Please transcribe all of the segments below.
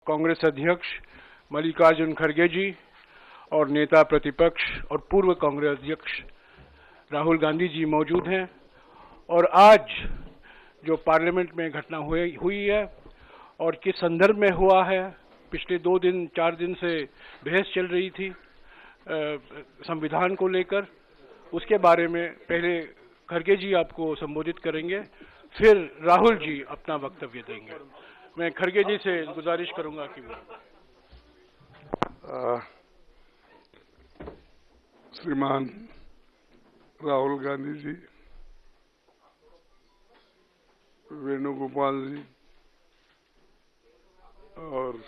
कांग्रेस अध्यक्ष मल्लिकार्जुन खड़गे जी और नेता प्रतिपक्ष और पूर्व कांग्रेस अध्यक्ष राहुल गांधी जी मौजूद हैं। और आज जो पार्लियामेंट में घटना हुई है और किस संदर्भ में हुआ है, पिछले 2-4 दिन से बहस चल रही थी संविधान को लेकर, उसके बारे में पहले खड़गे जी आपको संबोधित करेंगे, फिर राहुल जी अपना वक्तव्य देंगे। मैं खड़गे जी से गुजारिश करूंगा कि वो श्रीमान राहुल गांधी जी, वेणुगोपाल जी और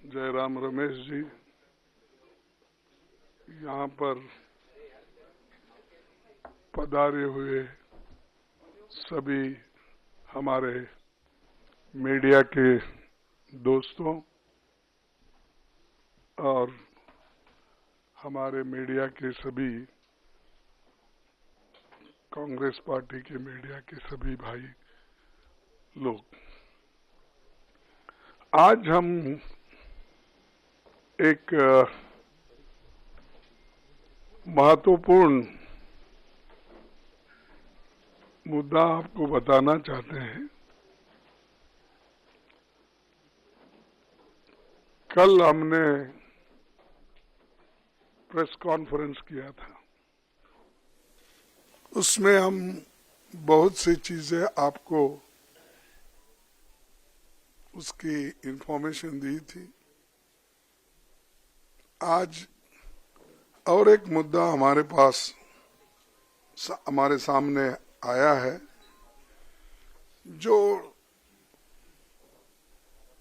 जयराम रमेश जी, यहाँ पर पधारे हुए सभी हमारे मीडिया के दोस्तों और हमारे मीडिया के सभी कांग्रेस पार्टी के मीडिया के सभी भाई लोग, आज हम एक महत्वपूर्ण मुद्दा आपको बताना चाहते हैं। कल हमने प्रेस कॉन्फ्रेंस किया था, उसमें हम बहुत सी चीजें आपको उसकी इंफॉर्मेशन दी थी। आज और एक मुद्दा हमारे पास हमारे सामने आया है, जो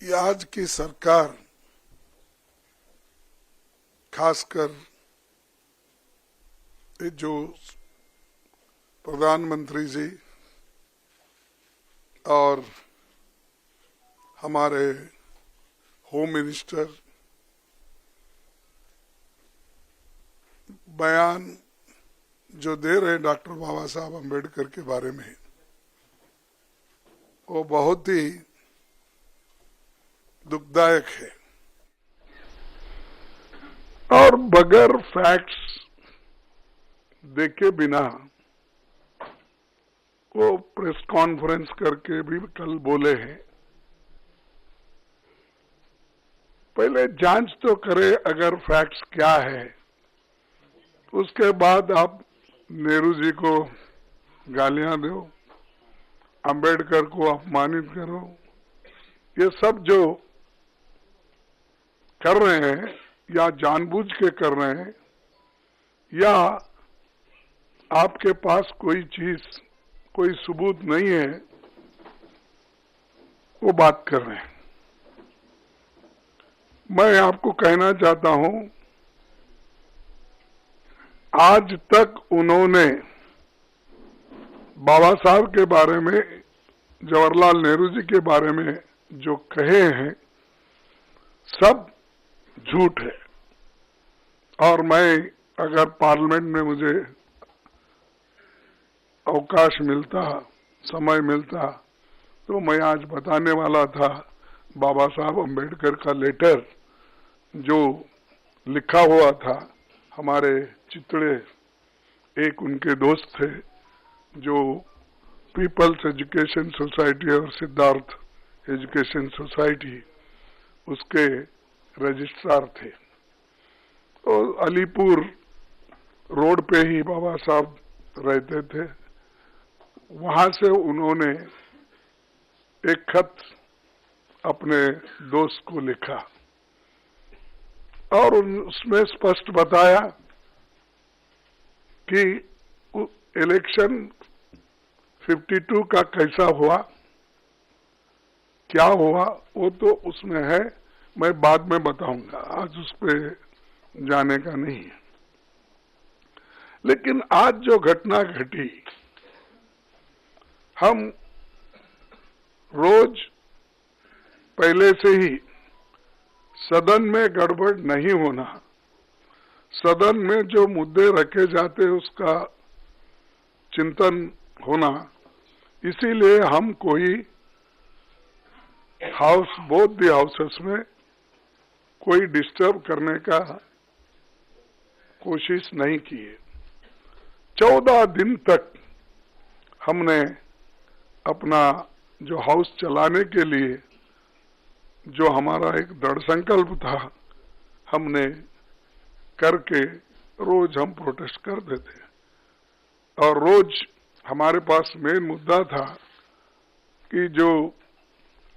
आज की सरकार, खासकर जो प्रधानमंत्री जी और हमारे होम मिनिस्टर बयान जो दे रहे हैं डॉक्टर बाबा साहब अम्बेडकर के बारे में, वो बहुत ही दुखदायक है और बगैर फैक्ट्स देखे बिना वो प्रेस कॉन्फ्रेंस करके भी कल बोले हैं। पहले जांच तो करे अगर फैक्ट्स क्या है, उसके बाद आप नेहरू जी को गालियां दो, अंबेडकर को अपमानित करो। ये सब जो कर रहे हैं या जानबूझ के कर रहे हैं या आपके पास कोई चीज, कोई सबूत नहीं है, वो बात कर रहे हैं। मैं आपको कहना चाहता हूं, आज तक उन्होंने बाबा साहब के बारे में, जवाहरलाल नेहरू जी के बारे में जो कहे हैं, सब झूठ है। और मैं अगर पार्लियामेंट में मुझे अवकाश मिलता, समय मिलता, तो मैं आज बताने वाला था बाबा साहब अम्बेडकर का लेटर जो लिखा हुआ था। हमारे चितड़े एक उनके दोस्त थे जो पीपल्स एजुकेशन सोसाइटी और सिद्धार्थ एजुकेशन सोसाइटी, उसके रजिस्ट्रार थे। और अलीपुर रोड पे ही बाबा साहब रहते थे। वहां से उन्होंने एक खत अपने दोस्त को लिखा और उसमें स्पष्ट बताया कि इलेक्शन 52 का कैसा हुआ, क्या हुआ, वो तो उसमें है, मैं बाद में बताऊंगा, आज उस पर जाने का नहीं है। लेकिन आज जो घटना घटी, हम रोज पहले से ही सदन में गड़बड़ नहीं होना, सदन में जो मुद्दे रखे जाते उसका चिंतन होना, इसीलिए हम कोई हाउस, बोथ द हाउसेस में कोई डिस्टर्ब करने का कोशिश नहीं की है। 14 दिन तक हमने अपना जो हाउस चलाने के लिए जो हमारा एक दृढ़ संकल्प था, हमने करके रोज हम प्रोटेस्ट करते थे। और रोज हमारे पास मेन मुद्दा था कि जो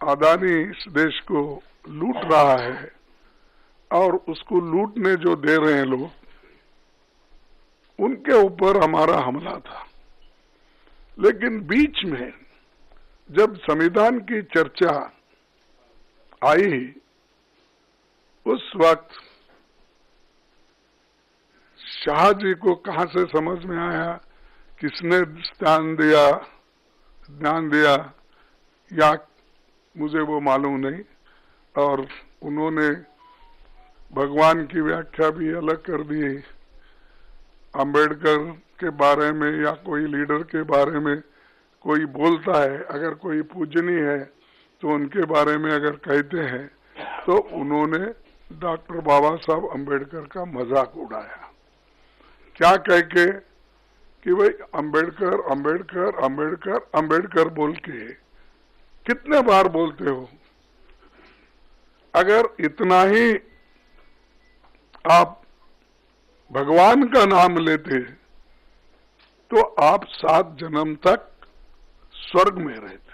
अदानी इस देश को लूट रहा है और उसको लूटने जो दे रहे हैं लोग, उनके ऊपर हमारा हमला था। लेकिन बीच में जब संविधान की चर्चा आई, उस वक्त शाह जी को कहां से समझ में आया, किसने ध्यान दिया या मुझे वो मालूम नहीं, और उन्होंने भगवान की व्याख्या भी अलग कर दी। अंबेडकर के बारे में या कोई लीडर के बारे में कोई बोलता है, अगर कोई पूजनीय है तो उनके बारे में अगर कहते हैं तो उन्होंने डॉक्टर बाबा साहब अंबेडकर का मजाक उड़ाया, क्या कह के कि भाई अंबेडकर अंबेडकर अंबेडकर अंबेडकर बोल के कितने बार बोलते हो। अगर इतना ही आप भगवान का नाम लेते तो आप 7 जन्म तक स्वर्ग में रहते।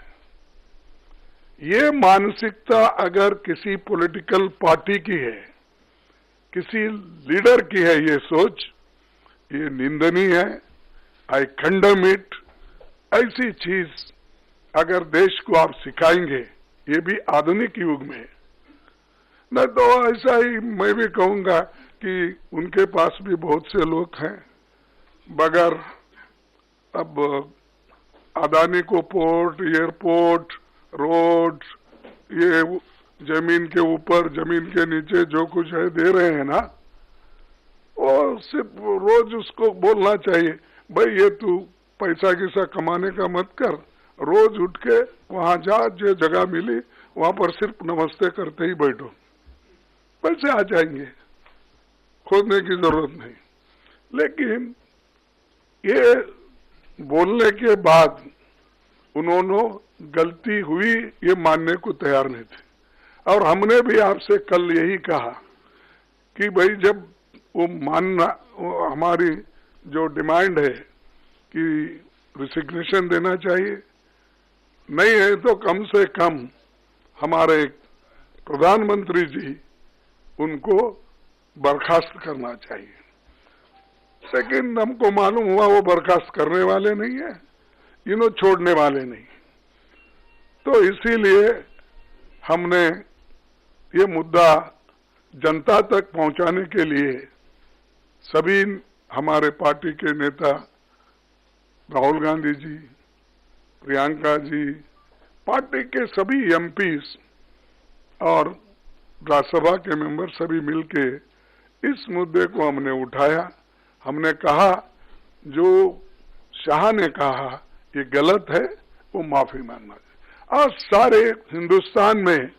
ये मानसिकता अगर किसी पॉलिटिकल पार्टी की है, किसी लीडर की है, ये सोच, ये निंदनीय है। आई कंडेम इट। ऐसी चीज अगर देश को आप सिखाएंगे, ये भी आधुनिक युग में, नहीं तो ऐसा ही मैं भी कहूंगा कि उनके पास भी बहुत से लोग हैं, मगर अब अदानी को पोर्ट, एयरपोर्ट, रोड, ये जमीन के ऊपर जमीन के नीचे जो कुछ है दे रहे हैं ना, वो सिर्फ रोज उसको बोलना चाहिए, भाई ये तू पैसा किसा कमाने का मत कर, रोज उठ के वहां जा, जो जगह मिली वहां पर सिर्फ नमस्ते करते ही बैठो, पैसे आ जाएंगे, खोदने की जरूरत नहीं। लेकिन ये बोलने के बाद उन्होंने गलती हुई ये मानने को तैयार नहीं थे। और हमने भी आपसे कल यही कहा कि भाई जब वो मानना, वो हमारी जो डिमांड है कि रिसिग्नेशन देना चाहिए, नहीं है तो कम से कम हमारे प्रधानमंत्री जी उनको बर्खास्त करना चाहिए। लेकिन हमको मालूम हुआ वो बर्खास्त करने वाले नहीं है, इन्हों छोड़ने वाले नहीं। तो इसीलिए हमने ये मुद्दा जनता तक पहुंचाने के लिए सभी हमारे पार्टी के नेता राहुल गांधी जी, प्रियंका जी, पार्टी के सभी एमपीज और राज्यसभा के मेंबर सभी मिलके इस मुद्दे को हमने उठाया। हमने कहा जो शाह ने कहा ये गलत है, वो माफी मांगना चाहिए। आज सारे हिंदुस्तान में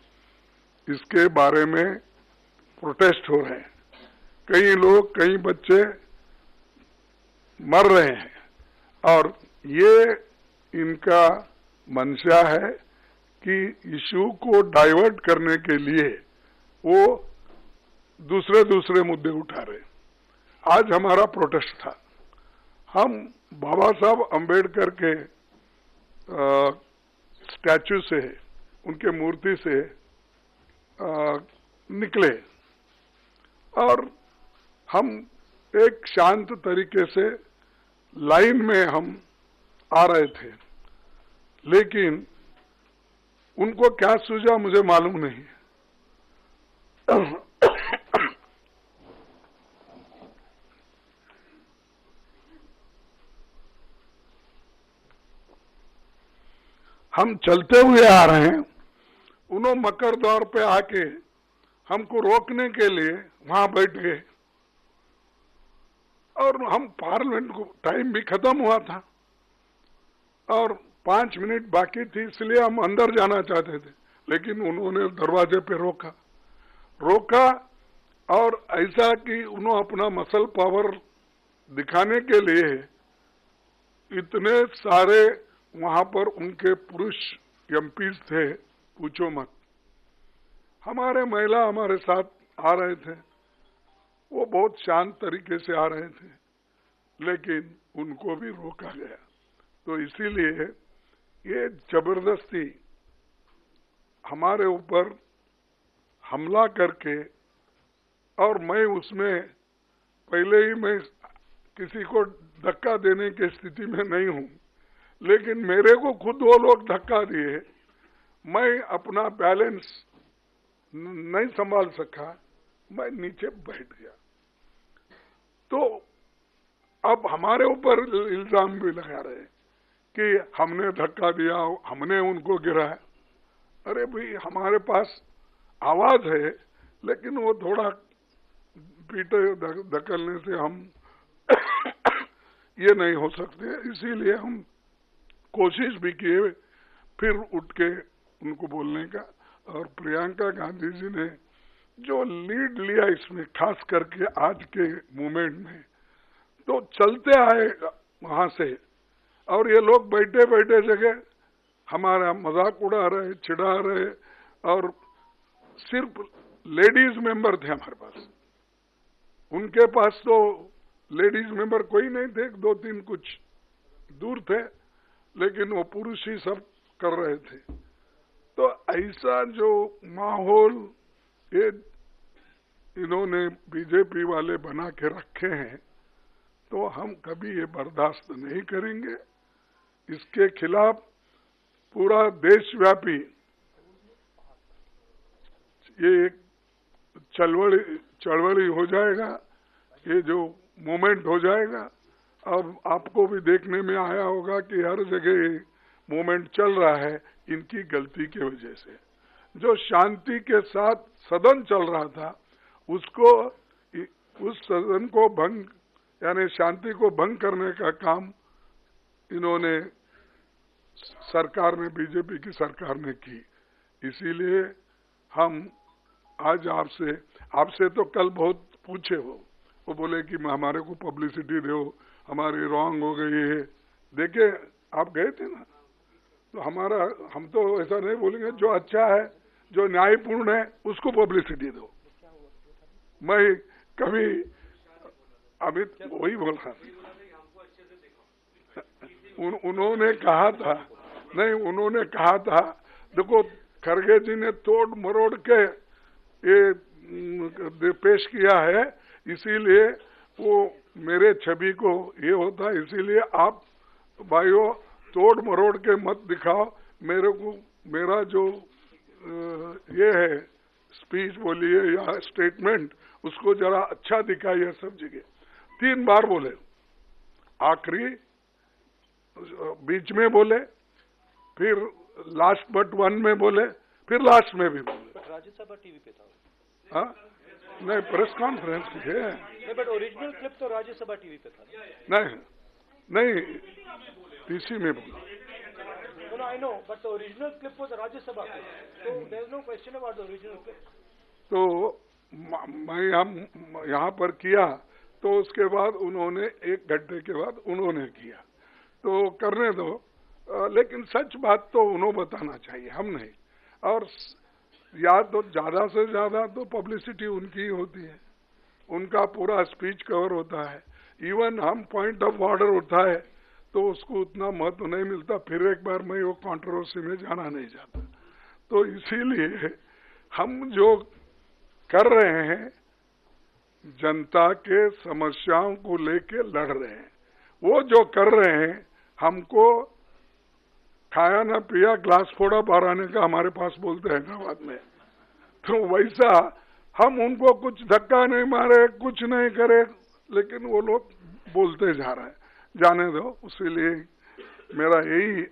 इसके बारे में प्रोटेस्ट हो रहे हैं, कई लोग, कई बच्चे मर रहे हैं, और ये इनका मंशा है कि इशू को डाइवर्ट करने के लिए वो दूसरे मुद्दे उठा रहे। आज हमारा प्रोटेस्ट था, हम बाबा साहब अंबेडकर के स्टैचू से, उनके मूर्ति से निकले और हम एक शांत तरीके से लाइन में हम आ रहे थे, लेकिन उनको क्या सूझा मुझे मालूम नहीं। हम चलते हुए आ रहे हैं, उन्होंने मकर द्वार पे आके हमको रोकने के लिए वहां बैठ गए, और हम पार्लियामेंट को टाइम भी खत्म हुआ था और 5 मिनट बाकी थी, इसलिए हम अंदर जाना चाहते थे, लेकिन उन्होंने दरवाजे पे रोका और ऐसा कि उन्होंने अपना मसल पावर दिखाने के लिए इतने सारे वहां पर उनके पुरुष एमपीज थे, पूछो मत। हमारे महिला हमारे साथ आ रहे थे, वो बहुत शांत तरीके से आ रहे थे, लेकिन उनको भी रोका गया। तो इसीलिए ये जबरदस्ती हमारे ऊपर हमला करके, और मैं उसमें पहले ही मैं किसी को धक्का देने की स्थिति में नहीं हूं, लेकिन मेरे को खुद वो लोग धक्का दिए, मैं अपना बैलेंस नहीं संभाल सका, मैं नीचे बैठ गया। तो अब हमारे ऊपर इल्जाम भी लगा रहे कि हमने धक्का दिया, हमने उनको गिराया। अरे भाई, हमारे पास आवाज है, लेकिन वो थोड़ा पीटे धकलने से हम ये नहीं हो सकते। इसीलिए हम कोशिश भी किए फिर उठ के उनको बोलने का। और प्रियंका गांधी जी ने जो लीड लिया इसमें, खास करके आज के मूवमेंट में, तो चलते आए वहां से, और ये लोग बैठे बैठे जगह हमारा मजाक उड़ा रहे, चिढ़ा रहे, और सिर्फ लेडीज मेंबर थे हमारे पास। उनके पास तो लेडीज मेंबर कोई नहीं थे, 2-3 कुछ दूर थे, लेकिन वो पुरुष ही सब कर रहे थे। तो ऐसा जो माहौल ये इन्होंने बीजेपी वाले बना के रखे हैं, तो हम कभी ये बर्दाश्त नहीं करेंगे। इसके खिलाफ पूरा देशव्यापी ये एक चळवळी हो जाएगा, ये जो मूवमेंट हो जाएगा। अब आपको भी देखने में आया होगा कि हर जगह मूवमेंट चल रहा है इनकी गलती की वजह से। जो शांति के साथ सदन चल रहा था, उसको, उस सदन को भंग, यानी शांति को भंग करने का काम इन्होंने, सरकार ने, बीजेपी की सरकार ने की। इसीलिए हम आज आपसे तो कल बहुत पूछे, वो बोले कि हमारे को पब्लिसिटी दो, हमारी रॉन्ग हो गई है। देखे, आप गए थे ना, तो हम तो ऐसा नहीं बोलेंगे, जो अच्छा है, जो न्यायपूर्ण है, उसको पब्लिसिटी दो। मैं कभी अभी वही बोल रहा था, उन्होंने कहा था, नहीं, उन्होंने कहा था, देखो खरगे जी ने तोड़ मरोड़ के ये पेश किया है, इसीलिए वो मेरे छवि को ये होता है, इसीलिए आप भाइयों तोड़ मरोड़ के मत दिखाओ मेरे को। मेरा जो ये है स्पीच बोलिए या स्टेटमेंट, उसको जरा अच्छा दिखाइए सब जगह। 3 बार बोले, आखिरी, बीच में बोले, फिर लास्ट बट 1 में बोले, फिर लास्ट में भी बोले। राज्यसभा टीवी पे था। हाँ, नहीं, प्रेस कॉन्फ्रेंस है। नहीं, बट ओरिजिनल क्लिप तो राज्यसभा टीवी पे था। नहीं, टीसी में बोला। No, I know, but the original clip was a Rajya Sabha clip, so there is no question about the original clip. तो मैं हम यहाँ पर किया, तो उसके बाद उन्होंने 1 घंटे के बाद उन्होंने किया, तो करने दो। लेकिन सच बात तो उन्होंने बताना चाहिए, हम नहीं। और या तो ज्यादा से ज्यादा तो पब्लिसिटी उनकी ही होती है, उनका पूरा स्पीच कवर होता है। इवन हम पॉइंट ऑफ ऑर्डर उठाए तो उसको उतना महत्व नहीं मिलता, फिर एक बार मैं वो कंट्रोवर्सी में जाना नहीं चाहता। तो इसीलिए हम जो कर रहे हैं, जनता के समस्याओं को लेके लड़ रहे हैं। वो जो कर रहे हैं, हमको खाया ना पिया ग्लास फोड़ा बाराने का हमारे पास बोलते हैं हैदराबाद में, तो वैसा हम उनको कुछ धक्का नहीं मारे, कुछ नहीं करे, लेकिन वो लोग बोलते जा रहे हैं। जाने दो। इसीलिए मेरा यही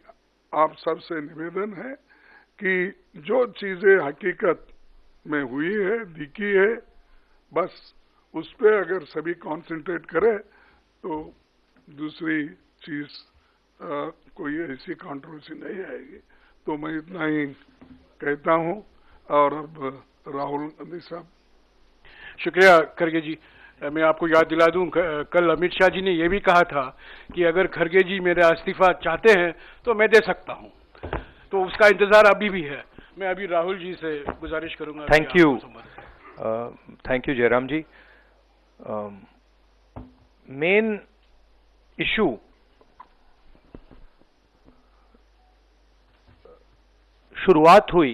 आप सबसे निवेदन है कि जो चीजें हकीकत में हुई है, दिखी है, बस उस पे अगर सभी कंसंट्रेट करें तो दूसरी चीज कोई ऐसी कंट्रोवर्सी नहीं आएगी। तो मैं इतना ही कहता हूं। और अब राहुल गांधी साहब। शुक्रिया खरगे जी। मैं आपको याद दिला दूं, कल अमित शाह जी ने यह भी कहा था कि अगर खरगे जी मेरा इस्तीफा चाहते हैं तो मैं दे सकता हूं, तो उसका इंतजार अभी भी है। मैं अभी राहुल जी से गुजारिश करूंगा। Thank you Jairam ji. Main issue शुरुआत हुई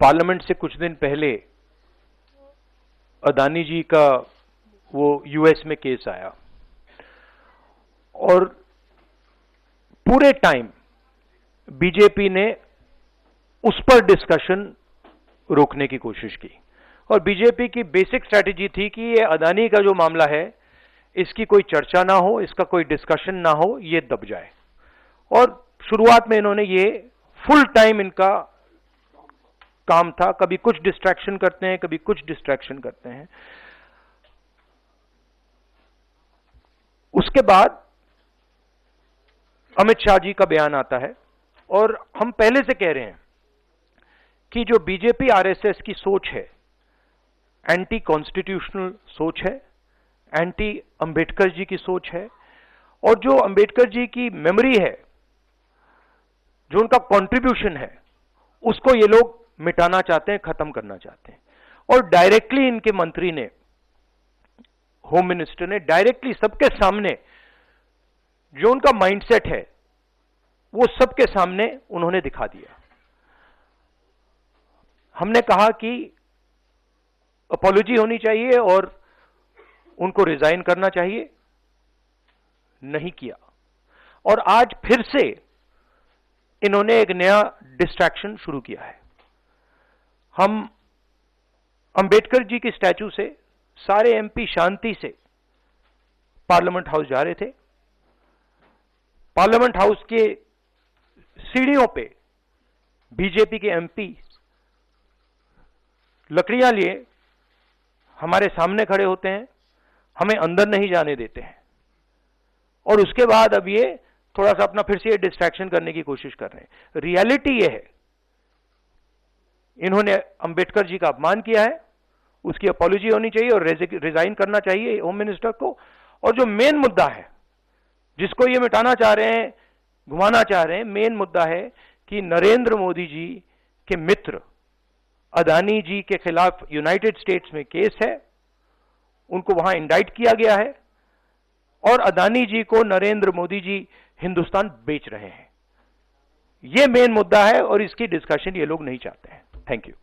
पार्लियामेंट से कुछ दिन पहले, अदानी जी का वो यूएस में केस आया और पूरे टाइम बीजेपी ने उस पर डिस्कशन रोकने की कोशिश की। और बीजेपी की बेसिक स्ट्रैटेजी थी कि ये अदानी का जो मामला है इसकी कोई चर्चा ना हो, इसका कोई डिस्कशन ना हो, ये दब जाए। और शुरुआत में इन्होंने ये फुल टाइम इनका काम था, कभी कुछ डिस्ट्रैक्शन करते हैं, कभी कुछ डिस्ट्रैक्शन करते हैं। उसके बाद अमित शाह जी का बयान आता है और हम पहले से कह रहे हैं कि जो बीजेपी आरएसएस की सोच है, एंटी कॉन्स्टिट्यूशनल सोच है, एंटी अंबेडकर जी की सोच है, और जो अंबेडकर जी की मेमोरी है, जो उनका कंट्रीब्यूशन है, उसको ये लोग मिटाना चाहते हैं, खत्म करना चाहते हैं। और डायरेक्टली इनके मंत्री ने, होम मिनिस्टर ने डायरेक्टली सबके सामने जो उनका माइंडसेट है वो सबके सामने उन्होंने दिखा दिया। हमने कहा कि अपॉलॉजी होनी चाहिए और उनको रिजाइन करना चाहिए, नहीं किया। और आज फिर से इन्होंने एक नया डिस्ट्रैक्शन शुरू किया है। हम अंबेडकर जी की स्टैचू से सारे एमपी शांति से पार्लियामेंट हाउस जा रहे थे। पार्लियामेंट हाउस के सीढ़ियों पे बीजेपी के एमपी लकड़ियां लिए हमारे सामने खड़े होते हैं, हमें अंदर नहीं जाने देते हैं। और उसके बाद अब ये थोड़ा सा अपना फिर से डिस्ट्रैक्शन करने की कोशिश कर रहे हैं। रियलिटी ये है, इन्होंने अंबेडकर जी का अपमान किया है, उसकी अपॉलॉजी होनी चाहिए और रिजाइन करना चाहिए होम मिनिस्टर को। और जो मेन मुद्दा है जिसको ये मिटाना चाह रहे हैं, घुमाना चाह रहे हैं, मेन मुद्दा है कि नरेंद्र मोदी जी के मित्र अदानी जी के खिलाफ यूनाइटेड स्टेट्स में केस है, उनको वहां इंडाइट किया गया है और अदानी जी को नरेंद्र मोदी जी हिंदुस्तान बेच रहे हैं। यह मेन मुद्दा है और इसकी डिस्कशन ये लोग नहीं चाहते हैं। Thank you.